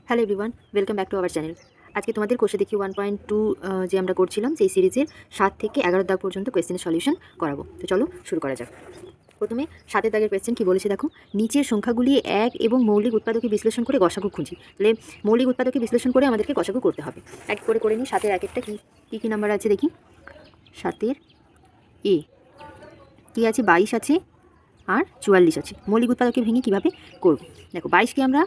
Hello everyone, welcome back to our channel. আজকে তোমাদের কোষে দেখি 1.2 যে আমরা করছিলাম সেই সিরিজের 7 থেকে 11 দাগ পর্যন্ত কোয়েশ্চেনের সলিউশন করাবো। তো চলো শুরু করা যাক। প্রথমে 7 দাগের কোয়েশ্চেন কী বলেছে দেখো, নিচের সংখ্যাগুলি এক এবং মৌলিক উৎপাদকে বিশ্লেষণ করে গসাগু খুঁজি। তাহলে মৌলিক উৎপাদকে বিশ্লেষণ করে আমাদেরকে গসাগু করতে হবে। এক করে নিই। 7-এর এক একটা কী নাম্বার আছে দেখি। 7-এর এ কী আছে, 22 আছে আর 44 আছে। মৌলিক উৎপাদকে ভেঙে কীভাবে করব দেখো। 22কে আমরা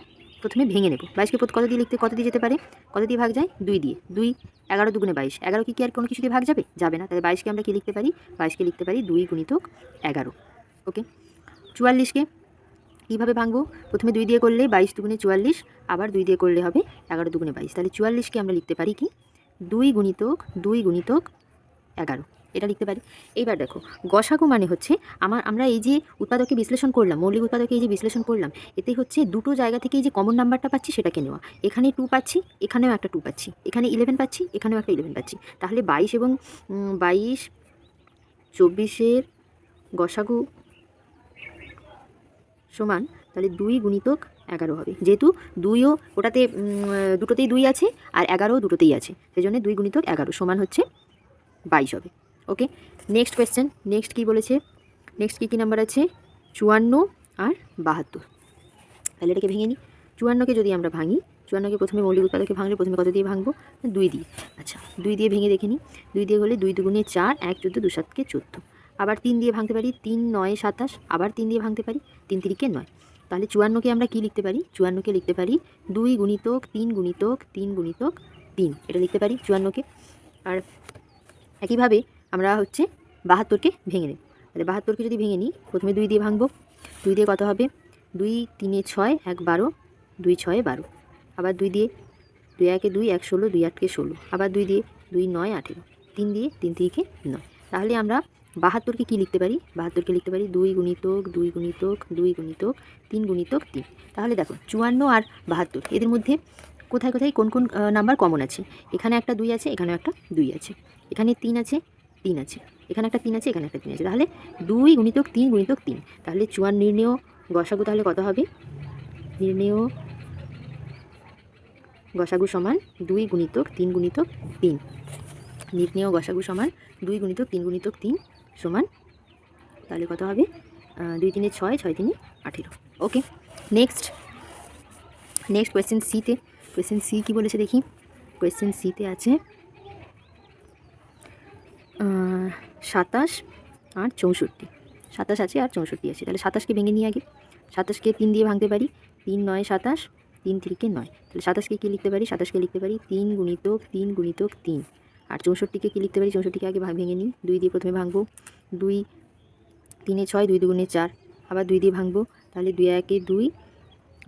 প্রথমে ভেঙে নেব। 22কে কত দিয়ে লিখতে, কত দিয়ে যেতে পারে, কত দিয়ে ভাগ যায়, 2 দিয়ে। 2 11 দুগুণে 22। 11 কি আর কোনো কিছু দিয়ে ভাগ যাবে, যাবে না। তাহলে 22কে আমরা কী লিখতে পারি, 22কে লিখতে পারি 2 গুণিতক 11। ওকে। 44কে কীভাবে ভাঙবো, প্রথমে 2 দিয়ে করলে 22 দুগুণে 44, আবার 2 দিয়ে করলে হবে 11 দুগুণে 22। তাহলে 44কে আমরা লিখতে পারি কি 2 গুণিতক 11, এটা লিখতে পারি। এইবার দেখো, গসাগু মানে হচ্ছে আমরা এই যে উৎপাদকে বিশ্লেষণ করলাম, মৌলিক উৎপাদকে এই যে বিশ্লেষণ করলাম, এতে হচ্ছে দুটো জায়গা থেকে এই যে কমন নাম্বারটা পাচ্ছি সেটাকে নেওয়া। এখানে 2 পাচ্ছি, এখানেও একটা 2 পাচ্ছি, এখানে 11 পাচ্ছি, এখানেও একটা 11 পাচ্ছি। তাহলে 22 এবং 22 24-এর গসাগু সমান তাহলে 2 গুণিতক 11 হবে। যেহেতু 2ও ওটাতে দুটোতেই 2 আছে আর 11ও দুটোতেই আছে, সেই জন্য 2 গুণিতক 11 সমান হচ্ছে 22 হবে। ওকে। নেক্সট কোয়েশ্চেন, নেক্সট কী বলেছে, নেক্সট কী নাম্বার আছে, 54 আর 72। তাহলে এটাকে ভেঙে নিই। 54কে যদি আমরা ভাঙি, 54কে প্রথমে মৌলিক উৎপাদকে ভাঙলে প্রথমে কত দিয়ে ভাঙবো, 2 দিয়ে। আচ্ছা, 2 দিয়ে ভেঙে দেখে নিই। 2 দিয়ে হলে 2 দুগুণে 4, 1 14, 2 7 14। আবার 3 দিয়ে ভাঙতে পারি, 3 9 27। আবার 3 দিয়ে ভাঙতে পারি, 3 3 9। তাহলে 54কে আমরা কী লিখতে পারি, 54কে লিখতে পারি 2 গুণিতক 3 গুণিতক 3 গুণিতক 3, এটা লিখতে পারি 54কে। আর একইভাবে আমরা হচ্ছে 72কে ভেঙে নেব। তাহলে 72কে যদি ভেঙে নিই, প্রথমে 2 দিয়ে ভাঙবো। 2 দিয়ে কত হবে, 2 3 6, 1 12, 2 6 12। আবার 2 দিয়ে, 2 1 2, 1 16, 2 8 16। আবার 2 দিয়ে, 2 9 18। 3 দিয়ে, 3 3 9। তাহলে আমরা 72কে কী লিখতে পারি, 72কে লিখতে পারি 2 গুণিতক 2 গুণিতক 2 গুণিতক 3 গুণিতক 3। তাহলে দেখো 54 আর 72 এদের মধ্যে কোথায় কোথায় কোন কোন নাম্বার কমন আছে। এখানে একটা 2 আছে, এখানেও একটা 2 আছে, এখানে 3 আছে, 3 আছে, এখানে একটা 3 আছে, এখানে একটা 3 আছে। তাহলে 2 গুণিতক 3 গুণিতক 3। তাহলে 54 নির্ণেয় গসাগু তাহলে কত হবে, নির্ণেয় গসাগু সমান 2 গুণিতক 3 গুণিতক 3। নির্ণেয় গসাগু সমান 2 গুণিতক 3 গুণিতক 3 সমান তাহলে কত হবে, 2 3 6, 6 3 18। ওকে। নেক্সট কোয়েশ্চেন সিতে, কোয়েশ্চেন সি কী বলেছে দেখি। কোয়েশ্চেন সিতে আছে 27 আর 64। 27 আছে আর 64 আছে। তাহলে 27কে ভেঙে নিই আগে। 27কে 3 দিয়ে ভাঙতে পারি, 3 9 27, 3 3 9। তাহলে 27কে কী লিখতে পারি, 27কে লিখতে পারি 3 গুণিতক 3 গুণিতক 3। আর 64কে কী লিখতে পারি, 64কে আগে ভেঙে নিই। 2 দিয়ে প্রথমে ভাঙবো, 2 3 6, 2 দুগুণে 4। আবার 2 দিয়ে ভাঙবো, তাহলে 2 1 2,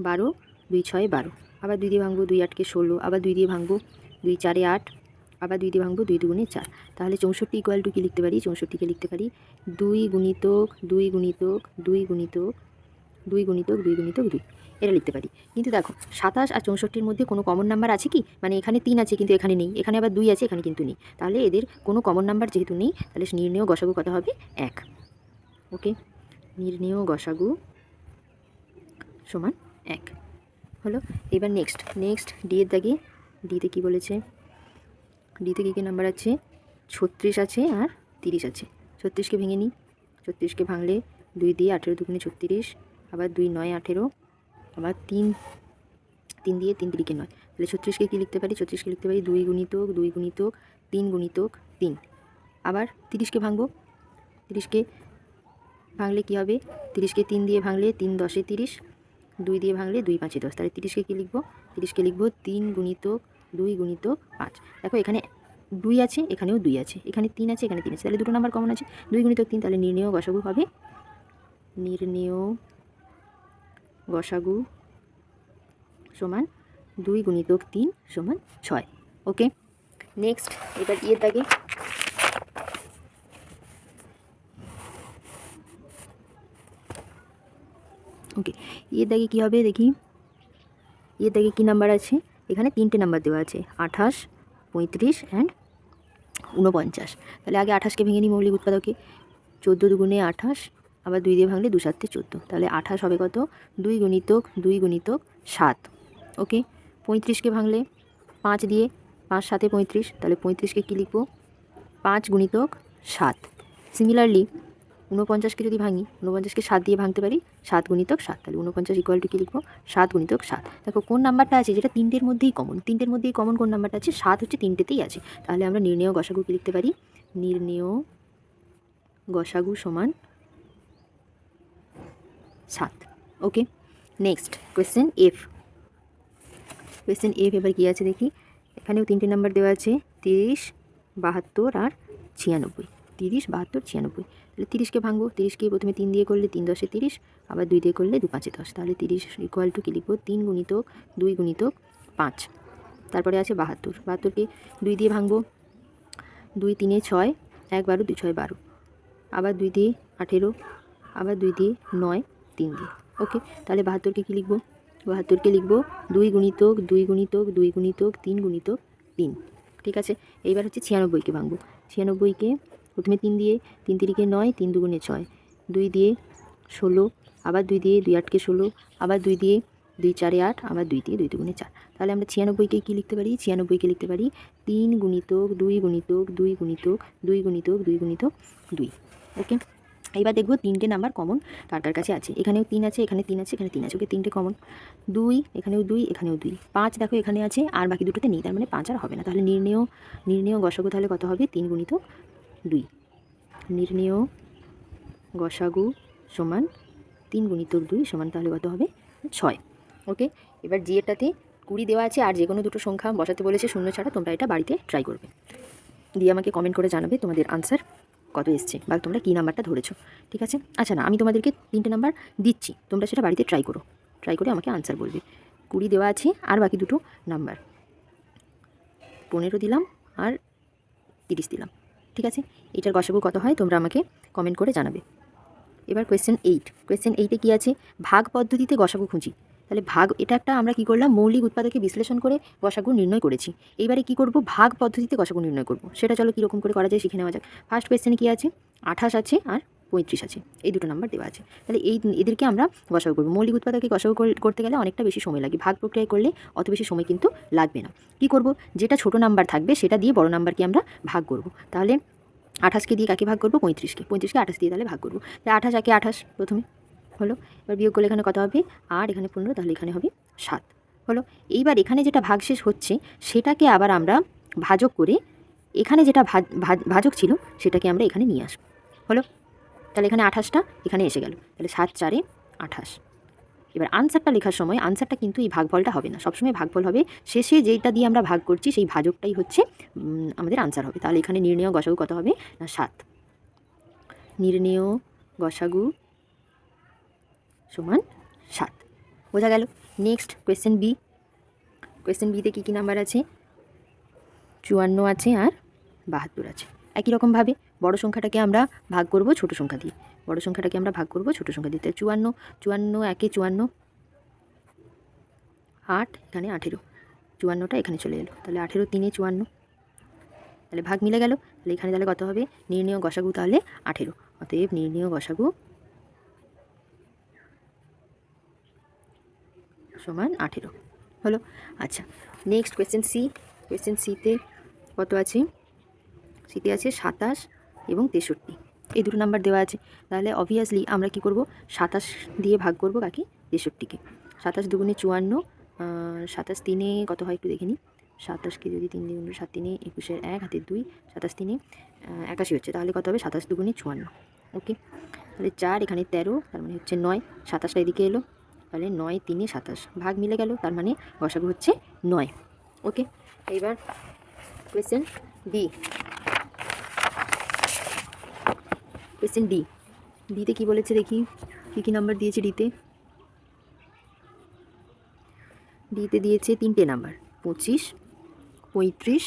12, 2 6 12। আবার 2 দিয়ে ভাঙবো, 2 8 16। আবার 2 দিয়ে ভাঙবো, 2 4 8। আবার 2 দিয়ে ভাঙবো, 2 দুগুণে 4। তাহলে 64 ইকুয়াল টু কী লিখতে পারি, 64কে লিখতে পারি 2 গুণিতক 2 গুণিতক 2 গুণিতক 2 গুণিতক 2 গুণিতক 2, এটা লিখতে পারি। কিন্তু দেখো 27 আর 64-র মধ্যে কোনো কমন নাম্বার আছে কি, মানে এখানে 3 আছে কিন্তু এখানে নেই, এখানে আবার 2 আছে এখানে কিন্তু নেই। তাহলে এদের কোনো কমন নাম্বার যেহেতু নেই, তাহলে নির্ণেয় গসাগু কত হবে, 1। ওকে। নির্ণেয় গসাগু সমান 1 হলো। এবার নেক্সট ডি এর দাগে, ডিতে কী বলেছে, ডিতে কী কী নাম্বার আছে, 36 আছে আর 30 আছে। 36কে ভেঙে নিই। 36কে ভাঙলে 2 দিয়ে 18 দুগুণে 36। আবার 2 9 18। আবার 3 দিয়ে 3 3 9। তাহলে 36কে কী লিখতে পারি, 36কে লিখতে পারি 2 গুণিতক 2 গুণিতক 3 গুণিতক 3। আবার 30কে ভাঙবো। 30কে ভাঙলে কী হবে, 30কে 3 দিয়ে ভাঙলে 3 10 30, 2 দিয়ে ভাঙলে 2 5 10। তাহলে 30কে কী লিখবো, 30কে লিখবো 3 গুণিতক 2 গুণিতক 5। দেখো এখানে 2 আছে, এখানেও 2 আছে, এখানে 3 আছে, এখানে 3 আছে, তাহলে দুটো নাম্বার কমন আছে, 2 গুণিতক 3। তাহলে নির্ণেয় গসাগু হবে, নির্ণেয় গসাগু সমান 2 গুণিতক 3 সমান 6। ওকে। নেক্সট এবার ইয়ের দাগে, ওকে ইয়ের দাগে কী হবে দেখি। এর দাগে কী নাম্বার আছে, এখানে 3টে নাম্বার দেওয়া আছে, 28 35 অ্যান্ড 49। তাহলে আগে 28কে ভেঙে নিই মৌলিক উৎপাদকে, 14 দুগুণে 28। আবার 2 দিয়ে ভাঙলে 2 7 14। তাহলে 28 হবে কত, 2 গুণিতক 2 গুণিতক 7। ওকে। 35কে ভাঙলে 5 দিয়ে, 5 7 35, তাহলে 35কে কী লিখবো? 5 গুণিতক 7। সিমিলারলি 49কে যদি ভাঙি, 49কে 7 দিয়ে ভাঙতে পারি, 7 গুণিতক 7, তাহলে 49 ইকুয়াল টু কী লিখবো? 7 গুণিতক 7। দেখো কোন নাম্বারটা আছে যেটা তিনটের মধ্যেই কমন, তিনটের মধ্যেই কমন কোন নাম্বারটা আছে? 7 হচ্ছে তিনটেতেই আছে। তাহলে আমরা নির্ণেয় গসাগু কী লিখতে পারি? নির্ণেয় গসাগু সমান 7। Okay, next question F. Question F এবার কী আছে দেখি। এখানেও তিনটে নাম্বার দেওয়া আছে, 30, 72 আর 96। 30, 72, 96। তাহলে 30কে ভাঙবো, 30কে প্রথমে 3 দিয়ে করলে 3 10 30, আবার 2 দিয়ে করলে 2 5 10। তাহলে 30 ইকুয়াল টু কী লিখবো? 3 গুণিতক 2 গুণিতক 5। তারপরে আছে 72, 72কে 2 দিয়ে ভাঙবো, 2 3 6, 1 12, 2 6 12, আবার 2 দিয়ে 18, আবার 2 দিয়ে 9, 3 দিয়ে। ওকে, তাহলে 72কে কী লিখবো? 72কে লিখবো 2 গুণিতক 2 গুণিতক 2 গুণিতক 3 গুণিতক 3। ঠিক আছে, এইবার হচ্ছে 96কে ভাঙবো। 96কে প্রথমে 3 দিয়ে, 3 তিরিকে 9, 3 দুগুণে 6, 2 দিয়ে 16, আবার 2 দিয়ে 2 8কে 16, আবার 2 দিয়ে 2 4 8, আবার 2 দিয়ে 2 দুগুণে 4। তাহলে আমরা 96কে কী লিখতে পারি? 96কে লিখতে পারি 3 গুণিতক 2 গুণিতক 2 গুণিতক 2 গুণিতক 2 গুণিতক 2। ওকে, এইবার দেখবো তিনটে নাম্বার কমন কার কার কাছে আছে। এখানেও 3 আছে, এখানে 3 আছে, এখানে 3 আছে। ওকে, তিনটে কমন। 2, এখানেও 2, এখানেও 2। 5 দেখো এখানে আছে, আর বাকি দুটোতে নেই, তার মানে 5 আর হবে না। তাহলে নির্ণেয় গসাগু তাহলে কত হবে? 3 গুণিতক 2। নির্ণেয় গসাগু সমান 3 গুণিতক 2 সমান তাহলে কত হবে? 6। ওকে, এবার জি এরটাতে 20 দেওয়া আছে, আর যে কোনো দুটো সংখ্যা বসাতে বলেছে শূন্য ছাড়া। তোমরা এটা বাড়িতে ট্রাই করবে, দিয়ে আমাকে কমেন্ট করে জানাবে তোমাদের আনসার কত এসছে বা তোমরা কী নাম্বারটা ধরেছো। ঠিক আছে, আচ্ছা না, আমি তোমাদেরকে 3টে নাম্বার দিচ্ছি, তোমরা সেটা বাড়িতে ট্রাই করো, ট্রাই করে আমাকে আনসার বলবে। 20 দেওয়া আছে, আর বাকি দুটো নাম্বার 15 দিলাম আর 30 দিলাম। ঠিক আছে, এটার গসাগু কত হয় তোমরা আমাকে কমেন্ট করে জানাবে। এবার কোয়েশ্চেন 8। কোয়েশ্চেন 8-এ কী আছে? ভাগ পদ্ধতিতে গসাগু খুঁজি। তাহলে ভাগ, এটা একটা আমরা কী করলাম? মৌলিক উৎপাদকে বিশ্লেষণ করে গসাগু নির্ণয় করেছি। এইবারে কী করব? ভাগ পদ্ধতিতে গসাগু নির্ণয় করব। সেটা চলো কীরকম করে করা যায় শিখে নেওয়া যাক। ফার্স্ট কোয়েশ্চেনে কী আছে? 28 আছে আর 35 আছে, এই দুটো নাম্বার দেওয়া আছে। তাহলে এদেরকে আমরা গসাগু করব। মৌলিক উৎপাদকে গসাগু করতে গেলে অনেকটা বেশি সময় লাগে, ভাগ প্রক্রিয়ায় করলে অত বেশি সময় কিন্তু লাগবে না। কী করব? যেটা ছোটো নাম্বার থাকবে সেটা দিয়ে বড় নাম্বারকে আমরা ভাগ করব। তাহলে 28কে দিয়ে কাকে ভাগ করবো? 35কে। 35কে 28 দিয়ে তাহলে ভাগ করবো। তাহলে 28 একে 28 প্রথমে হলো। এবার বিয়োগ করলে এখানে কত হবে? আর এখানে 15, তাহলে এখানে হবে 7 হলো। এইবার এখানে যেটা ভাগশেষ হচ্ছে সেটাকে আবার আমরা ভাজক করে, এখানে যেটা ভাজক ছিল সেটাকে আমরা এখানে নিয়ে আসবো। হলো, তাহলে এখানে 28টা এখানে এসে গেল, তাহলে 7 4 28। এবার আনসারটা লেখার সময় আনসারটা কিন্তু এই ভাগফলটা হবে না, সবসময় ভাগফল হবে শেষে যেটা দিয়ে আমরা ভাগ করছি সেই ভাজকটাই হচ্ছে আমাদের আনসার হবে। তাহলে এখানে নির্ণেয় গসাগু কত হবে? না 7। নির্ণেয় গসাগু সমান 7, বোঝা গেল। Next question B. কোয়েশ্চেন বিতে কী কী নাম্বার আছে? 54 আছে আর 72 আছে। একই রকমভাবে বড় সংখ্যাটাকে আমরা ভাগ করব ছোট সংখ্যা দিয়ে, বড় সংখ্যাটাকে আমরা ভাগ করব ছোট সংখ্যা দিয়ে। 54 একে 54, 8 এখানে 18, 54টা এখানে চলে এলো, তাহলে 18 3 54, তাহলে ভাগ মিলে গেল। তাহলে এখানে তাহলে কত হবে? নির্ণেয় গসাগু তাহলে 18। অতএব নির্ণেয় গসাগু সমান 18 হলো। আচ্ছা, নেক্সট কোয়েশ্চেন সি। কোয়েশ্চেন সিতে কত আছে? সিতে আছে 27 এবং 63, এই দুটো নাম্বার দেওয়া আছে। তাহলে অবভিয়াসলি আমরা কি করব? 27 দিয়ে ভাগ করব কাকে? 63কে। 27 দুগুণে 54, 27 3-এ কত হয় একটু দেখে নিই। 27কে যদি 3 দিয়ে গুণ, 7 3-এ 21-এর 1 হাতে 2, 27 3-এ 81 হচ্ছে। তাহলে কত হবে? 27 দুগুণে 54। ওকে, তাহলে 4 এখানে 13, তার মানে হচ্ছে 9। 27টা এদিকে এলো, তাহলে 9 3-এ 27, ভাগ মিলে গেল, তার মানে গসাগু হচ্ছে 9। ওকে, এইবার কোয়েশ্চেন ডি। Question D. ডিতে কী বলেছে দেখি, কী কী নাম্বার দিয়েছে ডিতে? ডিতে দিয়েছে 3টে নাম্বার, 25, 35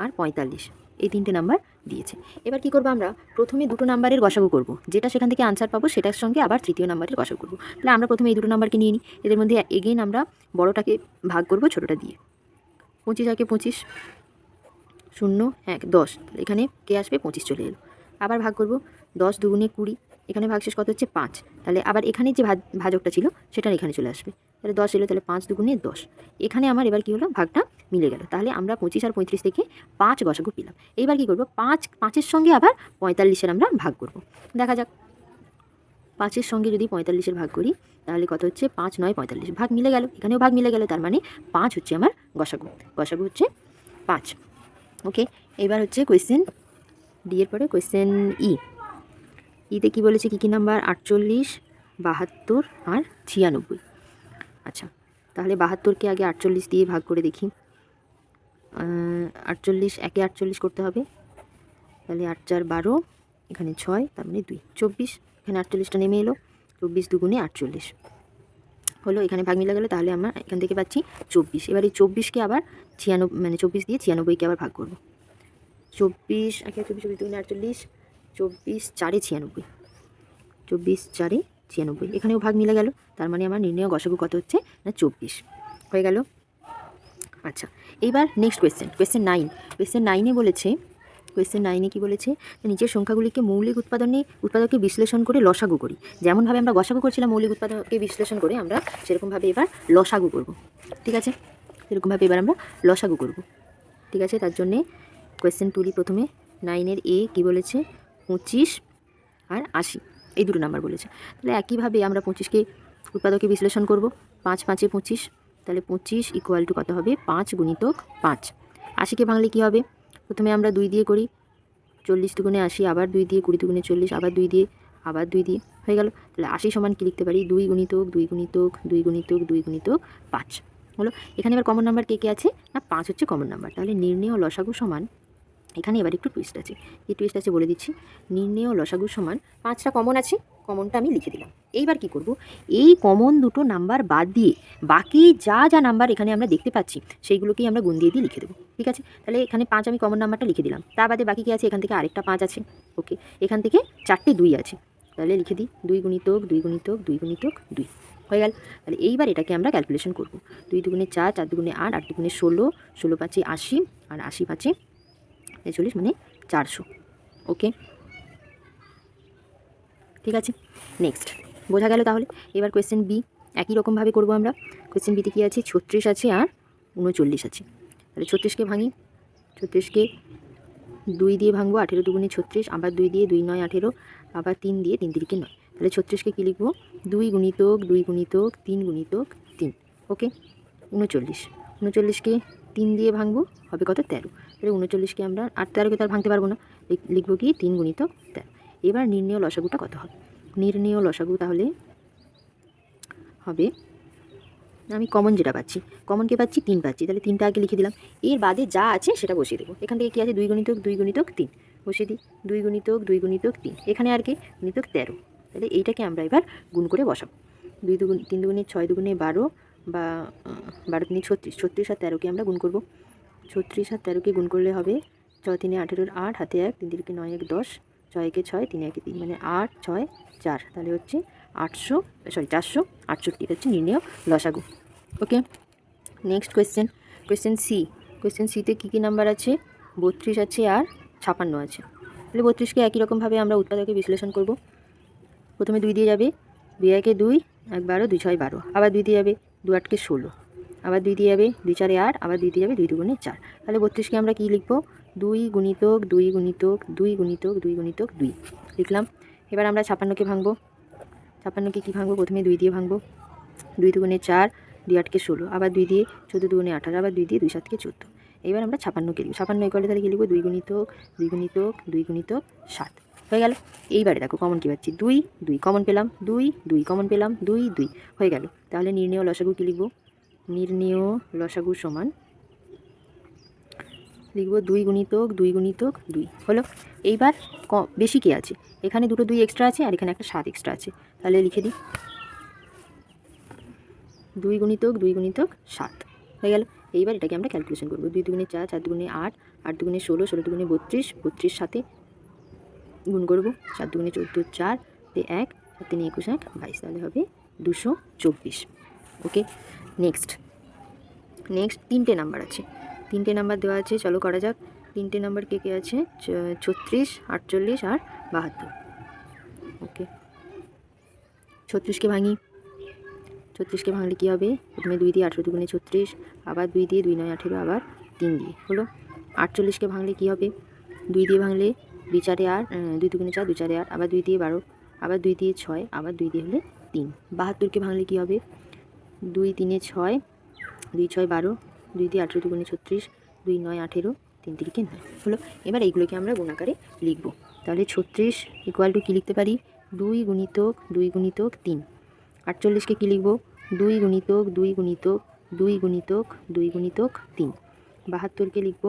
আর 45, এই 3টে নাম্বার দিয়েছে। এবার কী করবো? আমরা প্রথমে দুটো নাম্বারের গসাগু করব, যেটা সেখান থেকে আনসার পাবো সেটার সঙ্গে আবার তৃতীয় নাম্বারের গসাগু করবো। তাহলে আমরা প্রথমে এই দুটো নাম্বারকে নিয়ে নিই, এদের মধ্যে এগেইন আমরা বড়টাকে ভাগ করব ছোটোটা দিয়ে। 25 একে 25, 0 1 10, তাহলে এখানে কে আসবে? 25 চলে এলো। আবার ভাগ করব, 10 দুগুণে 20, এখানে ভাগশেষ কত হচ্ছে? 5, তাহলে আবার এখানে যে ভাজকটা ছিল সেটা এখানে চলে আসবে, তাহলে 10 এলো, তাহলে 5 দুগুণে 10। এখানে আমার এবার কী হলো, ভাগটা মিলে গেল। তাহলে আমরা 25 আর 35 থেকে 5 গসাগু পেলাম। এইবার কী করবো, 5-5-এর সঙ্গে আবার 45-এর আমরা ভাগ করব। দেখা যাক, 5-এর সঙ্গে যদি 45-এর ভাগ করি তাহলে কত হচ্ছে, 5 9 45, ভাগ মিলে গেল, এখানেও ভাগ মিলে গেল। তার মানে 5 হচ্ছে আমার গসাগু, গসাগু হচ্ছে 5। ওকে, এবার হচ্ছে কোয়েশ্চেন ডি এর পরে কোয়েশ্চেন ইতে কী বলেছে, কী কী নাম্বার, 48, 72 আর 96। আচ্ছা, তাহলে 72কে আগে 48 দিয়ে ভাগ করে দেখি। 48, একে 48 করতে হবে, তাহলে 8 4 12, এখানে 6, তার মানে 2 24, এখানে 48টা নেমে এলো, 24 দুগুণে 48 হলো, এখানে ভাগ মিলে গেলো। তাহলে আমরা এখান থেকে পাচ্ছি 24। এবার এই 24কে আবার 96, মানে 24 দিয়ে 96কে আবার ভাগ করবো। 24 একে 24, 24 দুগুণে 48, 24 4 96, 24 4 96, এখানেও ভাগ মিলে গেল। তার মানে আমার নির্ণয় গসাগু কত হচ্ছে না, 24 হয়ে গেল। আচ্ছা, এইবার নেক্সট কোয়েশ্চেন 9। কোয়েশ্চেন 9-এ বলেছে, কোয়েশ্চেন 9-এ কী বলেছে, নিচের সংখ্যাগুলিকে মৌলিক উৎপাদকে বিশ্লেষণ করে লসাগু করি। যেমনভাবে আমরা গসাগু করছিলাম মৌলিক উৎপাদকে বিশ্লেষণ করে, আমরা সেরকমভাবে এবার লসাগু করব। ঠিক আছে, সেরকমভাবে এবার আমরা লসাগু করব। ঠিক আছে, তার জন্যে কোয়েশ্চেন তুলি প্রথমে। 9-এর এ কী বলেছে, 25 আর 80, এই দুটো নাম্বার বলেছে। তাহলে একইভাবে আমরা 25কে উৎপাদকে বিশ্লেষণ করব। 5 5-এ 25, তাহলে 25 ইকুয়াল টু কত হবে, 5 গুণিতক 5। 80কে ভাঙলে কী হবে, প্রথমে আমরা 2 দিয়ে করি, 40 দুগুণে 80, আবার 2 দিয়ে, 20 দুগুণে 40, আবার 2 দিয়ে, আবার 2 দিয়ে, হয়ে গেল। তাহলে 80 সমান কী লিখতে পারি, 2 গুণিতক 2 গুণিতক 2 গুণিতক 2 গুণিতক 5 হলো। এখানে এবার কমন নাম্বার কে কে আছে না, 5 হচ্ছে কমন নাম্বার। তাহলে নির্ণেয় লসাগু সমান, এখানে এবার একটু টুইস্ট আছে, কি টুইস্ট আছে বলে দিচ্ছি। নির্ণেয় লসাগু সমান 5টা কমন আছে, কমনটা আমি লিখে দিলাম। এইবার কি করব, এই কমন দুটো নাম্বার বাদ দিয়ে বাকি যা যা নাম্বার এখানে আমরা দেখতে পাচ্ছি সেইগুলোকেই আমরা গুণ দিয়ে লিখে দেবো। ঠিক আছে, তাহলে এখানে 5 আমি কমন নাম্বারটা লিখে দিলাম, তার বাদে বাকি কি আছে, এখান থেকে আরেকটা 5 আছে। ওকে, এখান থেকে 4টে 2 আছে, তাহলে লিখে দিই 2 গুণিতক 2 গুণিতক 2 গুণিতক 2 হয়ে গেল। তাহলে এইবার এটাকে আমরা ক্যালকুলেশন করব। 2 দুগুণে 4, 4 দুগুণে 8, 8 দুগুণে 16, 16 5-এ 80, আর 80 5-এ 40, মানে 400। ওকে, ঠিক আছে, নেক্সট বোঝা গেল। তাহলে এবার কোয়েশ্চেন বি একই রকমভাবে করব আমরা। কোয়েশ্চেন বিতে কী আছে, 36 আছে আর 39 আছে। তাহলে 36কে ভাঙি, 36কে 2 দিয়ে ভাঙবো, 18 দুগুণে 36, আবার 2 দিয়ে, 2 9 18, আবার 3 দিয়ে, 3 3-কে 9। তাহলে 36কে কী লিখবো, 2 গুণিতক 2 গুণিতক 3 গুণিতক 3। ওকে, 39, 39কে 3 দিয়ে ভাঙবো, হবে কত, 13। তাহলে 39কে আমরা 8 13কে তো আর ভাঙতে পারবো না, লিখবো কি 3 গুণিতক 13। এবার নির্ণেয় লসাগুটা কত হবে, নির্ণেয় লসাগু তাহলে হবে, আমি কমন যেটা পাচ্ছি, কমনকে পাচ্ছি 3 পাচ্ছি, তাহলে 3টা আগে লিখে দিলাম। এর বাদে যা আছে সেটা বসিয়ে দেবো। এখান থেকে কী আছে, 2 গুণিতক 2 গুণিতক 3 বসিয়ে দিই, 2 গুণিতক 2 গুণিতক 3, এখানে আর কি গুণিতক 13। তাহলে এইটাকে আমরা এবার গুণ করে বসাবো। 2 দুগুণ 3 দুগুণে 6 দুগুণে 12, বা 12 3 36, 36 আর 13কে আমরা গুণ করব। 36 আর 13কে গুণ করলে হবে 6 3 18, 8 হাতে 1, 3 3 9 1 10, 6 1 6, 3 1 3, মানে 8 6 4, তাহলে হচ্ছে 468, এটা হচ্ছে নির্ণেয় লসাগু। ওকে, নেক্সট কোয়েশ্চেন সি। কোয়েশ্চেন সিতে কী কী নাম্বার আছে, 32 আছে আর 56 আছে। তাহলে 32কে একই রকমভাবে আমরা উৎপাদকে বিশ্লেষণ করব। প্রথমে 2 দিয়ে যাবে, 2 1-এ 2, 1 12, 2 6 12, আবার 2 দিয়ে যাবে, 2 8-কে 16, আবার 2 দিয়ে যাবে, 2 4-এ 8, আবার 2 দিয়ে যাবে, 2 দুগুণে 4। তাহলে 32কে আমরা কী লিখবো, 2 গুণিতক 2 গুণিতক 2 গুণিতক 2 গুণিতক 2 লিখলাম। এবার আমরা 56কে ভাঙবো। 56কে কী ভাঙবো, প্রথমে 2 দিয়ে ভাঙবো, 2 দুগুণে 4, 2 8-কে 16, আবার 2 দিয়ে, 14 দুগুণে 18, আবার 2 দিয়ে, 2 7-কে 14। এবার আমরা 56কে লিখব, 56 ইকুয়াল তাহলে কী লিখবো, 2 গুণিতক 2 গুণিতক 2 গুণিতক 7 হয়ে গেল। এইবারে দেখো কমন কী পাচ্ছি, 2 2 কমন পেলাম, 2 2 কমন পেলাম, 2 2 হয়ে গেল। তাহলে নির্ণেয় লসাগু কী লিখব, নির্ণেয় লসাগু সমান লিখব 2 গুণিতক 2 গুণিতক 2 হলো। এইবার বেশি কে আছে, এখানে দুটো 2 এক্সট্রা আছে আর এখানে একটা 7 এক্সট্রা আছে, তাহলে লিখে দিই 2 গুণিতক 2 গুণিতক 7 হয়ে গেল। এইবার এটাকে আমরা ক্যালকুলেশন করবো, 2 দুগুণে 4, 4 দুগুণে 8, 8 দুগুণে 16, 16 দুগুণে 32, 32 সাথে গুণ করবো, 7 দুগুণে 14, 4 1, 7 3 21 1 22, তাহলে হবে 224। ওকে, নেক্সট 3টে নাম্বার আছে, 3টে নাম্বার দেওয়া আছে, চলো করা যাক। 3টে নাম্বার কে কে আছে, 36 48 আর 72। ওকে, 36কে ভাঙি, 36কে ভাঙলে কী হবে? প্রথমে 2 দিয়ে 18 দুগুণে 36, আবার 2 দিয়ে 2 9 18, আবার 3 দিয়ে হলো। 48কে ভাঙলে কী হবে? 2 দিয়ে ভাঙলে 2 4 8, 2 দুগুণে 4, 2 4 8, আবার 2 দিয়ে 12, আবার 2 দিয়ে 6, আবার 2 দিয়ে হলে 3। 72কে ভাঙলে কী হবে? 2 3 6, 2 6 12, 2 দিয়ে 18 দুগুণে 36, 2 9 18, 3 3 9 হলো। এবার এইগুলোকে আমরা গুণাকারে লিখব। তাহলে 36 ইকুয়াল টু কী লিখতে পারি? 2 গুণিতক 2 গুণিতক 3। 48কে কী লিখব? 2 গুণিতক 2 গুণিতক 2 গুণিতক 2 গুণিতক 3। 72কে লিখব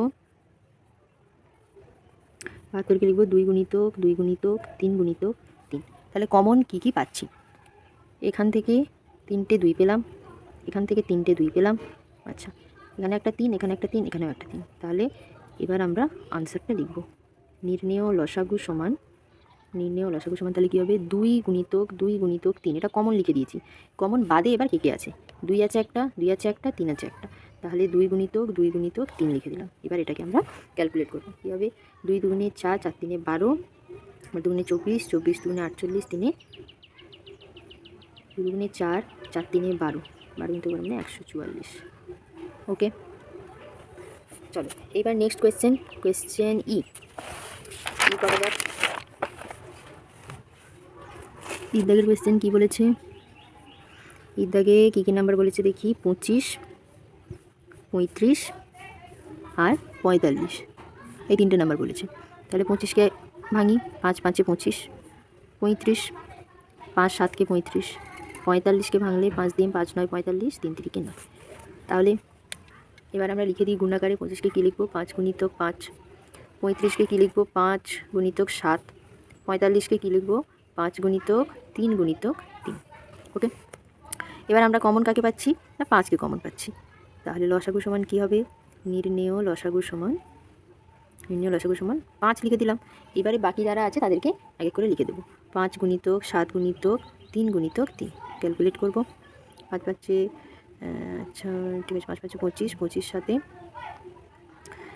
2 গুণিতক 2 গুণিতক 3 গুণিতক 3। তাহলে কমন কী কী পাচ্ছি? এখান থেকে 3টে 2 পেলাম, এখান থেকে 3টে 2 পেলাম। আচ্ছা, এখানে একটা 3, এখানে একটা 3, এখানেও একটা 3। তাহলে এবার আমরা আনসারটা লিখব। নির্ণেয় লসাগু সমান তাহলে কী হবে? 2 গুণিতক 2 গুণিতক 3। এটা কমন লিখে দিয়েছি। কমন বাদে এবার কে কে আছে? 2 আছে একটা, 2 আছে একটা, 3 আছে একটা। তাহলে 2 গুণিতক 2 গুণিতক 3 লিখে দিলাম। এবার এটাকে আমরা ক্যালকুলেট করব। কী হবে? 2 দুগুণে 4, 4 3 12, 2 দুগুণে 24, 24 দুগুণে 48, 2 দুগুণে 4, 4 3 12, 12 গুণিতক 12 মানে 144। ওকে, চলো এইবার নেক্সট কোয়েশ্চেন ই করা যাক। ঈদ দাগের কোয়েশ্চেন কী বলেছে? ঈদ দাগে কী কী নাম্বার বলেছে দেখি? 25, 35 আর 45, এই 3টে নাম্বার বলেছে। তাহলে 25কে ভাঙি, 5 5 25, 35, 5 7 35, 45কে ভাঙলে 5 দিন 5 9 45, 3 3 9। তাহলে এবার আমরা লিখে দিই গুণাকারে। 25কে কী লিখবো? 5 গুণিতক 5। 35কে কী লিখবো? 5 গুণিতক 7। 45কে কী লিখবো? 5 গুণিতক 3 গুণিতক 3। ওকে, এবার আমরা কমন কাকে পাচ্ছি? না, 5কে কমন পাচ্ছি। তাহলে লসাগু সমান কী হবে? নির্ণেয় লসাগু সমান 5 লিখে দিলাম। এবারে বাকি যারা আছে তাদেরকে এক এক করে লিখে দেবো। 5 গুণিতক 7 গুণিতক 3 গুণিতক 3 ক্যালকুলেট করব। 5 পাচ্ছে, আচ্ছা ঠিক আছে, 5 পাচ্ছে 25, 25 সাথে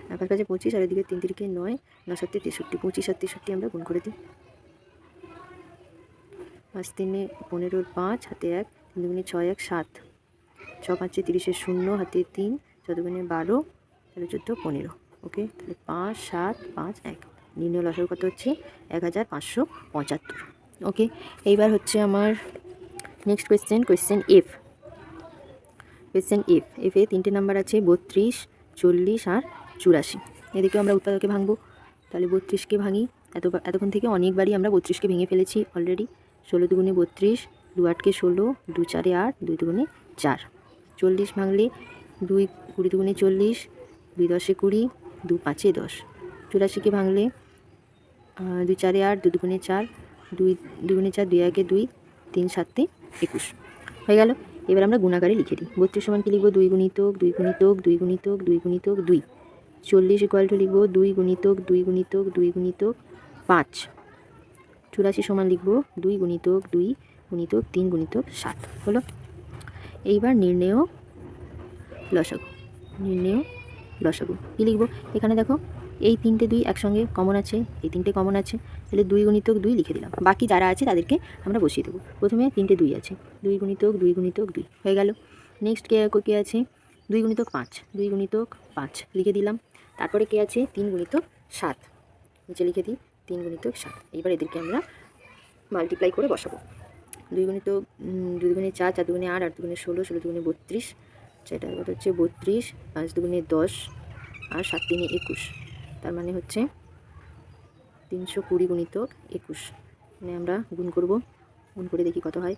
5 পাচ্ছে 25, আর এদিকে 3 3 9, 9 7 63, 25 আর 63 আমরা গুণ করে দিই। 5 3 15, 5 হাতে 1, 3 দুগুণে 6 1 7, 6 5 30 0 হাতে 3, 6 দুগুণে 12, তাহলে 14 15। ওকে, তাহলে 5 7 5 1। নির্ণয় লসাগু কত হচ্ছে? 1575। ওকে, এইবার হচ্ছে আমার নেক্সট কোয়েশ্চেন এফ। এফে 3টে নাম্বার আছে 32, 40 আর 84। এদিকেও আমরা উৎপাদকে ভাঙবো। তাহলে 32কে ভাঙি। এতক্ষণ থেকে অনেকবারই আমরা 32কে ভেঙে ফেলেছি অলরেডি। 16 দুগুণে 32, 2 8 16, 2 4 8, 2 দুগুণে 4। 40 ভাঙলে 2 20 দুগুণে 40, 2 10 20, 2 5 10। 84কে ভাঙলে 2 4 8, 2 দুগুণে 4, 2 দুগুণে 4, 2 1 2, 3 7 21 হয়ে গেল। এবার আমরা গুণাকারে লিখে দিই। 32 সমান কি লিখবো? 2 গুণিতক 2 গুণিতক 2 গুণিতক 2 গুণিতক 2। 40 ইকুয়াল টু লিখবো 2 গুণিতক 2 গুণিতক 2 গুণিতক 5। 84 সমান লিখবো 2 গুণিতক 2 গুণিতক 3 গুণিতক 7 হলো। এইবার নির্ণেয় লসাগু কী লিখবো? এখানে দেখো এই 3টে 2 একসঙ্গে কমন আছে, এই 3টে কমন আছে। তাহলে 2 গুণিতক 2 লিখে দিলাম। বাকি যারা আছে তাদেরকে আমরা বসিয়ে দেবো। প্রথমে 3টে 2 আছে, 2 গুণিতক 2 গুণিতক 2 হয়ে গেল। নেক্সট কে আছে? 2 গুণিতক 5, 2 গুণিতক 5 লিখে দিলাম। তারপরে কে আছে? 3 গুণিতক 7, নিচে লিখে দিই 3 গুণিতক 7। এইবার এদেরকে আমরা মাল্টিপ্লাই করে বসাবো। 2 গুণিতক 2 দুগুণে 4, 4 দুগুণে 8, 8 দুগুণে 16, 16 দুগুণে 32, সেটার কথা হচ্ছে 32, 5 দুগুণে 10 আর 7 3 21। তার মানে হচ্ছে 320 গুণিতক 21। মানে আমরা গুণ করব, গুণ করে দেখি কত হয়।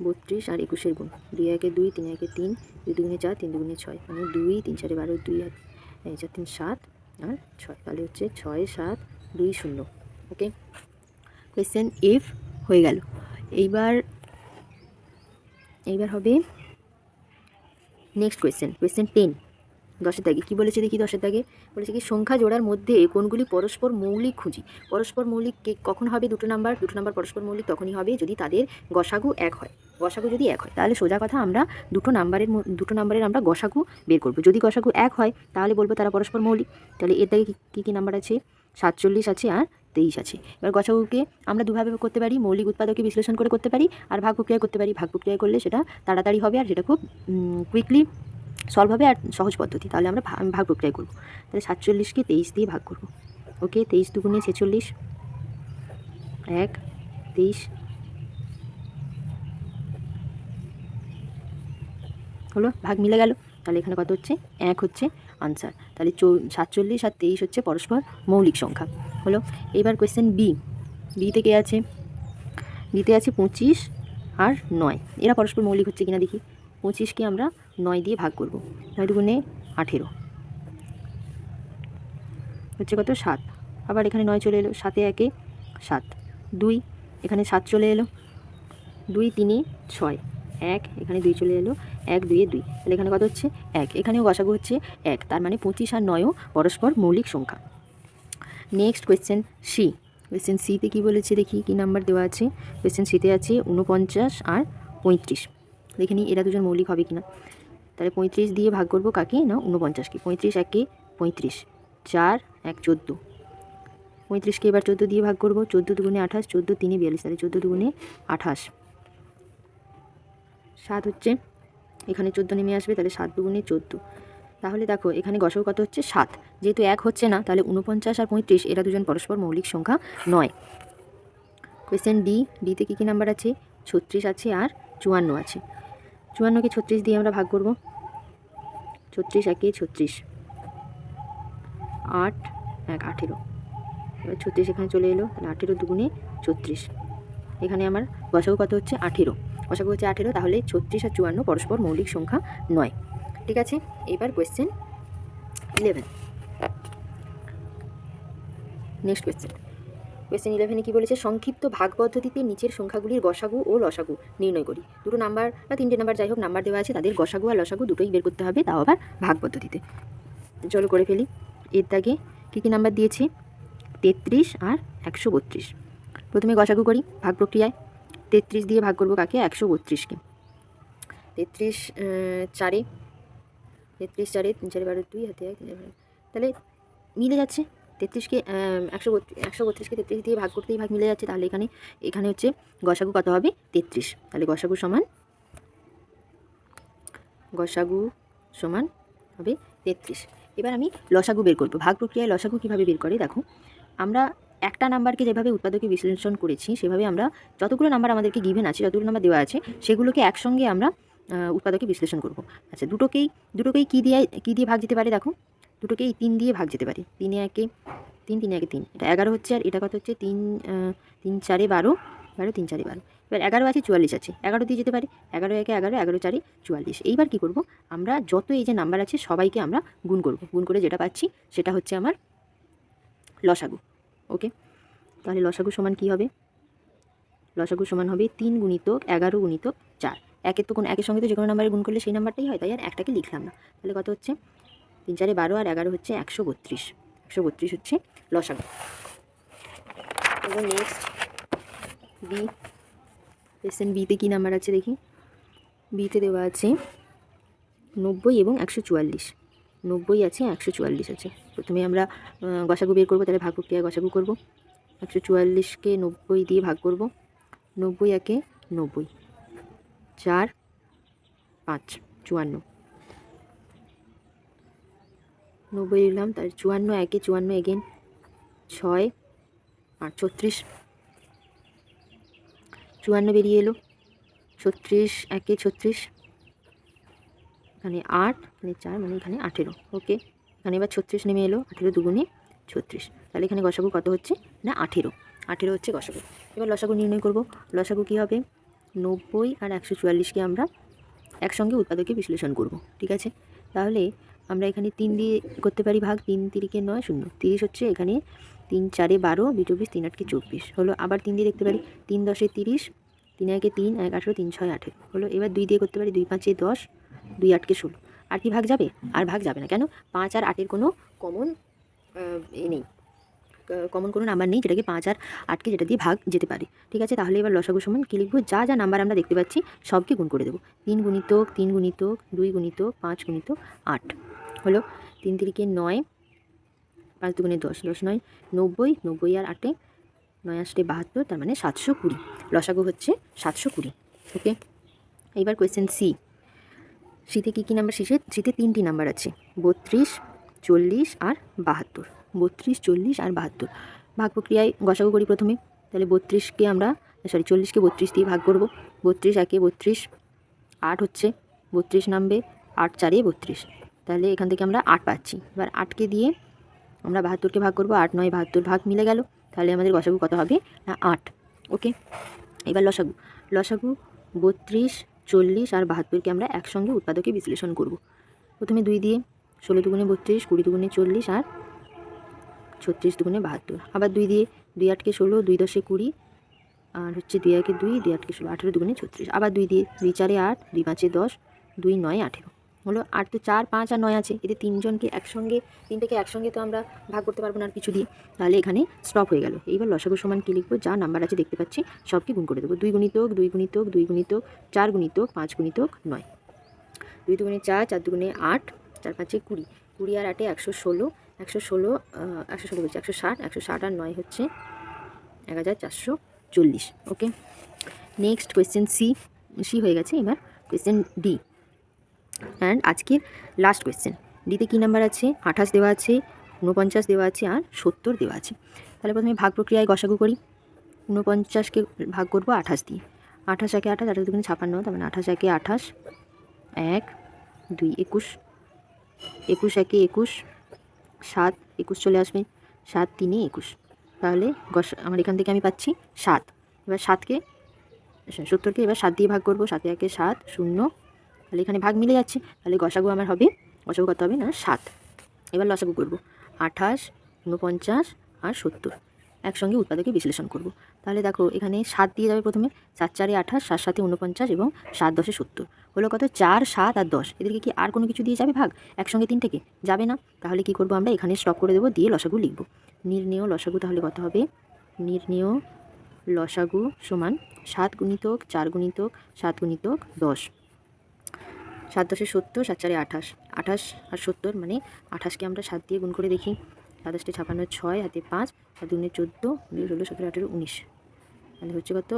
32 আর 21-এর গুণ, 2 1 2, 3 1 3, 2 দুগুণে 4, 3 দুগুণে 6, মানে 2 3 4 12, 2 4 3 7 আর 6, তাহলে হচ্ছে 6 7 2 0। ওকে, কোয়েশ্চেন এফ হয়ে গেল। এইবার হবে নেক্সট কোয়েশ্চেন 10। 10-এর দাগে কী বলেছে দেখি? 10-এর দাগে বলেছে কি? সংখ্যা জোড়ার মধ্যে কোনগুলি পরস্পর মৌলিক খুঁজি। পরস্পর মৌলিক কখন হবে? দুটো নাম্বার পরস্পর মৌলিক তখনই হবে যদি তাদের গসাগু এক হয়। গসাগু যদি এক হয় তাহলে সোজা কথা আমরা দুটো নাম্বারের আমরা গসাগু বের করব। যদি গসাগু এক হয় তাহলে বলবো তারা পরস্পর মৌলিক। তাহলে এর দাগে কী কী নাম্বার আছে? 47 আছে আর 23 আছে। এবার গসাগুকে আমরা দুভাবে করতে পারি, মৌলিক উৎপাদকে বিশ্লেষণ করে করতে পারি, আর ভাগ প্রক্রিয়া করতে পারি। ভাগ প্রক্রিয়া করলে সেটা তাড়াতাড়ি হবে আর সেটা খুব কুইকলি সলভ হবে আর সহজ পদ্ধতি। তাহলে আমরা ভাগ প্রক্রিয়া করব। তাহলে 47কে 23 দিয়ে ভাগ করব। ওকে, 23 দুগুণে 46, 1, 23 হলো, ভাগ মিলে গেল। তাহলে এখানে কত হচ্ছে? 1 হচ্ছে আনসার। তাহলে 47 আর 23 হচ্ছে পরস্পর মৌলিক সংখ্যা। হলো। এবার কোয়েশ্চেন বিতে কে আছে? বিতে আছে 25 আর 9। এরা পরস্পর মৌলিক হচ্ছে কিনা দেখি। 25কে আমরা 9 দিয়ে ভাগ করব। 9 দুগুণে 18 হচ্ছে কত? 7। আবার এখানে 9 চলে এলো, 7 একে 7, 2 এখানে 7 চলে এলো, 2 3 6, 1 এখানে 2 চলে এলো, 1 2 2, তাহলে এখানে কত হচ্ছে? 1। এখানেও গসাগু হচ্ছে 1, তার মানে 25 আর 9ও পরস্পর মৌলিক সংখ্যা। Next question C. কোয়েশ্চেন সিতে কী বলেছে দেখি, কী নাম্বার দেওয়া আছে। কোয়েশ্চেন সিতে আছে 49 আর 35। দেখে নিই এরা দুজন মৌলিক হবে কিনা। তাহলে 35 দিয়ে ভাগ করব কাকে? না 49কে। 35 একে 35, 4 1 14। 35কে এবার 14 দিয়ে ভাগ করব। 14 দুগুণে 28, 14 3 42, তাহলে 14 দুগুণে 28। 7 হচ্ছে, এখানে 14 নেমে আসবে, তাহলে 7 দুগুণে 14। তাহলে দেখো এখানে গসাগু কত হচ্ছে? 7। যেহেতু 1 হচ্ছে না, তাহলে 49 আর 35 এরা দুজন পরস্পর মৌলিক সংখ্যা নয়। কোয়েশ্চেন ডিতে কী কী নাম্বার আছে? 36 আছে আর 54 আছে। 54কে 36 দিয়ে আমরা ভাগ করব। 36 একে 36, 8 1 18। এবার 36 এখানে চলে এলো, তাহলে 18 দুগুণে 36। এখানে আমার গসাগু কত হচ্ছে? 18। গসাগু হচ্ছে 18, তাহলে 36 আর 54 পরস্পর মৌলিক সংখ্যা নয়। ঠিক আছে। এবার কোয়েশ্চেন 11। নেক্সট কোয়েশ্চেন 11-এ কী বলেছে? সংক্ষিপ্ত ভাগ পদ্ধতিতে নিচের সংখ্যাগুলির গসাগু ও লসাগু নির্ণয় করি। দুটো নাম্বার বা 3টে নাম্বার, যাই হোক নাম্বার দেওয়া আছে, তাদের গসাগু আর লসাগু দুটোই বের করতে হবে, তাও আবার ভাগ পদ্ধতিতে। চলো করে ফেলি। এর দাগে কী কী নাম্বার দিয়েছি? 33 আর 132। প্রথমে গসাগু করি ভাগ প্রক্রিয়ায়। 33 দিয়ে ভাগ করব কাকে? 132কে। 33 4, 33 4 3 4 12 2 হাতে 1, তাহলে মিলে যাচ্ছে। 33কে 132কে 33 দিয়ে ভাগ করতেই ভাগ মিলে যাচ্ছে। তাহলে এখানে হচ্ছে গসাগু কত হবে? 33। তাহলে গসাগু সমান হবে 33। এবার আমি লসাগু বের করব। ভাগ প্রক্রিয়ায় লসাগু কীভাবে বের করে দেখো। আমরা একটা নাম্বারকে যেভাবে উৎপাদকে বিশ্লেষণ করেছি, সেভাবে আমরা যতগুলো নাম্বার আমাদেরকে গিভেন আছে, যতগুলো নাম্বার দেওয়া আছে, সেগুলোকে একসঙ্গে আমরা উৎপাদকে বিশ্লেষণ করব। আচ্ছা, দুটোকেই কী দিয়ে ভাগ যেতে পারে দেখো। দুটোকেই 3 দিয়ে ভাগ যেতে পারে। 3 একে 3, 3 একে 3, এটা 11 হচ্ছে। আর এটা কত হচ্ছে? 3 4 12, 3 4 12। এবার 11 আছে, 44 আছে, 11 দিয়ে যেতে পারে। 11 একে 11, 11 4 44। এইবার কী করব? আমরা যত এই যে নাম্বার আছে সবাইকে আমরা গুণ করব। গুণ করে যেটা পাচ্ছি সেটা হচ্ছে আমার লসাগু। ওকে, তাহলে লসাগু সমান কী হবে? লসাগু সমান হবে 3 গুণিতক 11 গুণিতক 4। একের সঙ্গে তো যে কোনো নাম্বারে গুণ করলে সেই নাম্বারটাই হয়, তাই আর একটাকে লিখলাম না। তাহলে কত হচ্ছে? 3 4 12 আর 11 হচ্ছে 132। 132 হচ্ছে লসাগু। এবার নেক্সট বি। কোয়েশ্চেন বিতে কী নাম্বার আছে দেখি। বিতে দেওয়া আছে 90 এবং 144। 90 আছে, 144 আছে। প্রথমে আমরা গসাগু বের করবো, তাহলে ভাগ প্রক্রিয়ায় গসাগু করব। 144কে 90 দিয়ে ভাগ করব। 90 একে 90, 4 5 54। 90 লিখলাম, তার 54 একে 54 এগেন 6 8 36। 54 বেরিয়ে এলো। 36 একে 36, এখানে 8, এখানে 4, মানে এখানে 18। ওকে, এখানে এবার 36 নেমে এলো। 18 দুগুণে 36। তাহলে এখানে গসাগু কত হচ্ছে? না 18। 18 হচ্ছে গসাগু। এবার লসাগু নির্ণয় করব। লসাগু কী হবে? 90 আর 144কে আমরা একসঙ্গে উৎপাদকে বিশ্লেষণ করব। ঠিক আছে, তাহলে আমরা এখানে 3 দিয়ে করতে পারি ভাগ। 3 3 9 0, 30 হচ্ছে। এখানে 3 4 12, 2 24, 3 8 24 হলো। আবার 3 দিয়ে দেখতে পারি। 3 10 30, 3 1 3 1 18, 3 6 18 হলো। এবার 2 দিয়ে করতে পারি। 2 5 10, 2 8 16। আর কি ভাগ যাবে? আর ভাগ যাবে না। কেন? 5 আর 8-এর কোনো কমন নেই, কমন কোনো নাম্বার নেই যেটাকে 5 আর 8কে যেটা দিয়ে ভাগ যেতে পারে। ঠিক আছে, তাহলে এবার লসাগু সমান কী লিখব? যা যা নাম্বার আমরা দেখতে পাচ্ছি সবকে গুণ করে দেবো। 3 গুণিতক 3 গুণিতক 2 গুণিতক 5 গুণিতক 8 হলো। 3 3 9, 5 দুগুণে 10, 10 নয় 90, 90 আর 8 9 8 72, তার মানে 720। লসাগু হচ্ছে 720। ওকে, এইবার কোয়েশ্চেন সিতে কী কী নাম্বার? সিতে 3টি নাম্বার আছে, 32, 40 আর 72। 32, 40 আর 72। ভাগ প্রক্রিয়ায় গসাগু করি প্রথমে। তাহলে 32কে আমরা 40কে 32 দিয়ে ভাগ করব। 32 একে 32, 8 হচ্ছে, 32 নামবে, 8 4 32। তাহলে এখান থেকে আমরা 8 পাচ্ছি। এবার 8কে দিয়ে আমরা 72কে ভাগ করব। 8 9 72, ভাগ মিলে গেল। তাহলে আমাদের গসাগু কত হবে না 8। ওকে, এবার লসাগু 32, 40 আর 72কে আমরা একসঙ্গে উৎপাদকে বিশ্লেষণ করব। প্রথমে 2 দিয়ে 16 দুগুণে 32, 20 দুগুণে 40 আর 36 দুগুণে 72। আবার 2 দিয়ে 2 8কে 16, 2 10 20 আর হচ্ছে 2 1 2, 2 8কে 16, 18 দুগুণে 36। আবার 2 দিয়ে 2 4 8, 2 5 10, 2 9 18 হলো। 8 তো 4 5 আর 9 আছে, এদের তিনজনকে একসঙ্গে, তিনটেকে একসঙ্গে তো আমরা ভাগ করতে পারবো না আর কিছু দিয়ে, তাহলে এখানে স্টপ হয়ে গেল। এইবার লসাগু সমান কী লিখবো? যা নাম্বার আছে দেখতে পাচ্ছি সবকে গুণ করে দেবো। 2 গুণিতক 2 গুণিতক 2 গুণিতক 4 গুণিতক 5 গুণিতক 9, 2 দুগুণে 4, 4 দুগুণে 8, 4 5 20, 20 আর 8 116, 116 বলছি 160, 160 আর 9 হচ্ছে 1440। ওকে, নেক্সট কোয়েশ্চেন সি হয়ে গেছে। এবার কোয়েশ্চেন ডি অ্যান্ড আজকের লাস্ট কোয়েশ্চেন। ডিতে কী নাম্বার আছে? 28 দেওয়া আছে, 49 দেওয়া আছে আর 70 দেওয়া আছে। তাহলে প্রথমে ভাগ প্রক্রিয়ায় গসাগু করি। 49কে ভাগ করবো 28 দিয়ে। 28 একে 28, 28 দুগুণে 56, তার মানে 28 একে 28, 1 2 21, 21 একে 21, 7 21 চলে আসবে, 7 3 21। তাহলে আমার এখান থেকে আমি পাচ্ছি 7। এবার 7কে 70কে এবার 7 দিয়ে ভাগ করবো। 7 একে 7 0, তাহলে এখানে ভাগ মিলে যাচ্ছে। তাহলে গসাগু আমার হবে, গসাগু কত হবে না 7। এবার লসাগু করব 28, 49 আর 70 একসঙ্গে উৎপাদকে বিশ্লেষণ করব। তাহলে দেখো এখানে 7 দিয়ে যাবে প্রথমে, 4 4 28, 7 7 49 এবং 7 10 70 হলো কত? 4 7 আর 10। এদেরকে কি আর কোনো কিছু দিয়ে যাবে ভাগ? একসঙ্গে তিনটেকে যাবে না। তাহলে কি করব আমরা? এখানে স্টপ করে দেবো, দিয়ে লসাগু লিখব। নির্ণেয় লসাগু তাহলে কত হবে? নির্ণেয় লসাগু সমান 7 গুণিতক 4 গুণিতক 7 গুণিতক 10, 7 10 70, 7 4 28, 28 আর 70 মানে 28কে আমরা 7 দিয়ে গুণ করে দেখি। 27 56, 6 হাতে 5, 7 দুগুণে 14, 16 17 18 19, তাহলে হচ্ছে কত?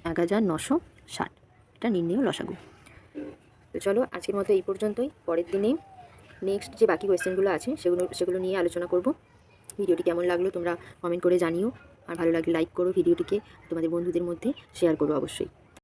1960। এটা নির্ণেয় লসাগু। তো চলো আজকের মতো এই পর্যন্তই। পরের দিনে নেক্সট যে বাকি কোয়েশ্চেনগুলো আছে সেগুলো নিয়ে আলোচনা করব। ভিডিওটি কেমন লাগলো তোমরা কমেন্ট করে জানিও, আর ভালো লাগলে লাইক করো ভিডিওটিকে, তোমাদের বন্ধুদের মধ্যে শেয়ার করো অবশ্যই।